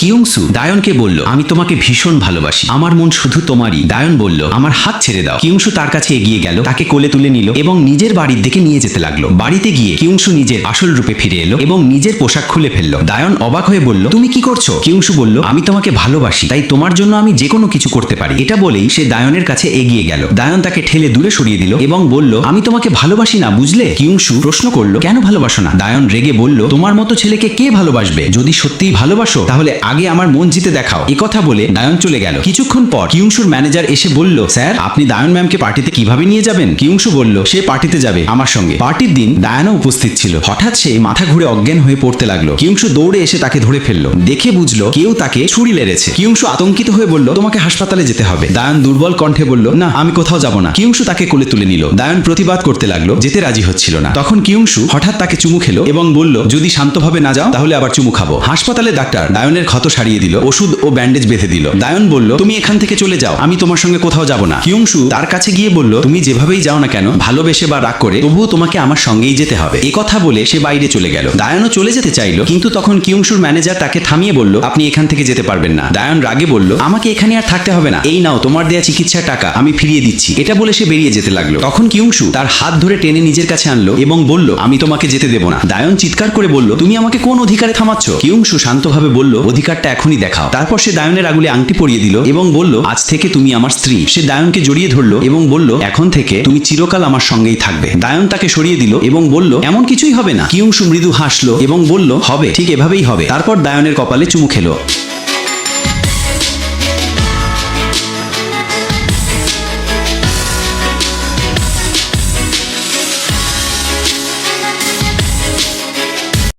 কিয়ংসু দায়নকে বলল, আমি তোমাকে ভীষণ ভালোবাসি, আমার মন শুধু তোমারই। দায়ন বলল, আমার হাত ছেড়ে দাও। কিয়ংসু তার কাছে এগিয়ে গেল, তাকে কোলে তুলে নিল এবং নিজের বাড়ির দিকে নিয়ে যেতে লাগলো। বাড়িতে গিয়ে কিয়ংসু নিজের আসল রূপে ফিরে এলো এবং নিজের পোশাক খুলে ফেললো। দায়ন অবাক হয়ে বলল, তুমি কি করছো? কিয়ংসু বলল, আমি তোমাকে ভালোবাসি, তাই তোমার জন্য আমি যে কোনো কিছু করতে পারি। এটা বলেই সে দায়নের কাছে এগিয়ে গেল। দায়ন তাকে ঠেলে দূরে সরিয়ে দিল এবং বলল, আমি তোমাকে ভালোবাসি না, বুঝলে? কিয়ংসু প্রশ্ন করলো, কেন ভালোবাসো না? দায়ন রেগে বলল, তোমার মতো ছেলেকে কে ভালোবাসবে? যদি সত্যিই ভালোবাসো তাহলে আগে আমার মন জিতে দেখাও। একথা বলে দায়ন চলে গেল। কিছুক্ষণ পর কিয়ংসুর ম্যানেজার এসে বলল, স্যার, আপনি দায়ন ম্যামকে পার্টিতে কিভাবে নিয়ে যাবেন? কিয়ংসু বলল, সে পার্টিতে যাবে আমার সঙ্গে। পার্টির দিন দায়ানও উপস্থিত ছিল। হঠাৎ সে মাথা ঘুরে অজ্ঞান হয়ে পড়তে লাগলো। কিয়ংসু দৌড়ে এসে তাকে ধরে ফেললো। দেখে বুঝলো কেউ তাকে ছুরি লেড়েছে। কিয়ংসু আতঙ্কিত হয়ে বলল, তোমাকে হাসপাতালে যেতে হবে। দায়ন দুর্বল কণ্ঠে বলল, না, আমি কোথাও যাব না। কিয়ংসু তাকে কোলে তুলে নিল। দায়ন প্রতিবাদ করতে লাগলো, যেতে রাজি হচ্ছিল না। তখন কিয়ংসু হঠাৎ তাকে চুমু খেলো এবং বলল, যদি শান্তভাবে না যাও তাহলে আবার চুমু খাবো। হাসপাতালে ডাক্তার দায়নের ক্ষত সারিয়ে দিল, ওষুধ ও ব্যান্ডেজ বেঁধে দিল। দায়ন বলল, তুমি এখান থেকে চলে যাও, আমি তোমার সঙ্গে কোথাও যাব না। কিয়ংসু তার কাছে গিয়ে বলল, তুমি যেভাবেই যাও না কেন, ভালোবেসে বা রাগ করে, তবুও তোমাকে আমার সঙ্গেই যেতে হবে। এই কথা বলে সে বাইরে চলে গেল। দায়নও চলে যেতে চাইলো, কিন্তু তখন কিয়ংসুর ম্যানেজার তাকে থামিয়ে বলল, আপনি এখান থেকে যেতে পারবেন না। দায়ন রাগে বলল, আমাকে এখানে আর থাকতে হবে না, এই নাও তোমার দেয়া চিকিৎসার টাকা, আমি ফিরিয়ে দিচ্ছি। এটা বলে সে বেরিয়ে যেতে লাগলো। তখন কিয়ংসু তার হাত ধরে টেনে নিজের কাছে আনলো এবং বলল, আমি তোমাকে যেতে দেব না। দায়ন চিৎকার করে বলল, তুমি আমাকে কোন অধিকারে থামাচ্ছ? কিয়ংসু শান্তভাবে বলল, অধিকারটা এখনই দেখাও। তারপর সে দায়নের আগুলে আংটি পরিয়ে দিল এবং বলল, আজ থেকে তুমি আমার স্ত্রী। সে দায়নকে জড়িয়ে ধরলো এবং বলল, এখন থেকে তুমি চিরকাল আমার সঙ্গেই থাকবে। দায়ন তাকে সরিয়ে দিল এবং বলল, এমন কিছুই হবে না। কিয়ংসু মৃদু হাসলো এবং বলল, হবে, ঠিক এভাবেই হবে। তারপর দায়নের কপালে চুমু খেলো।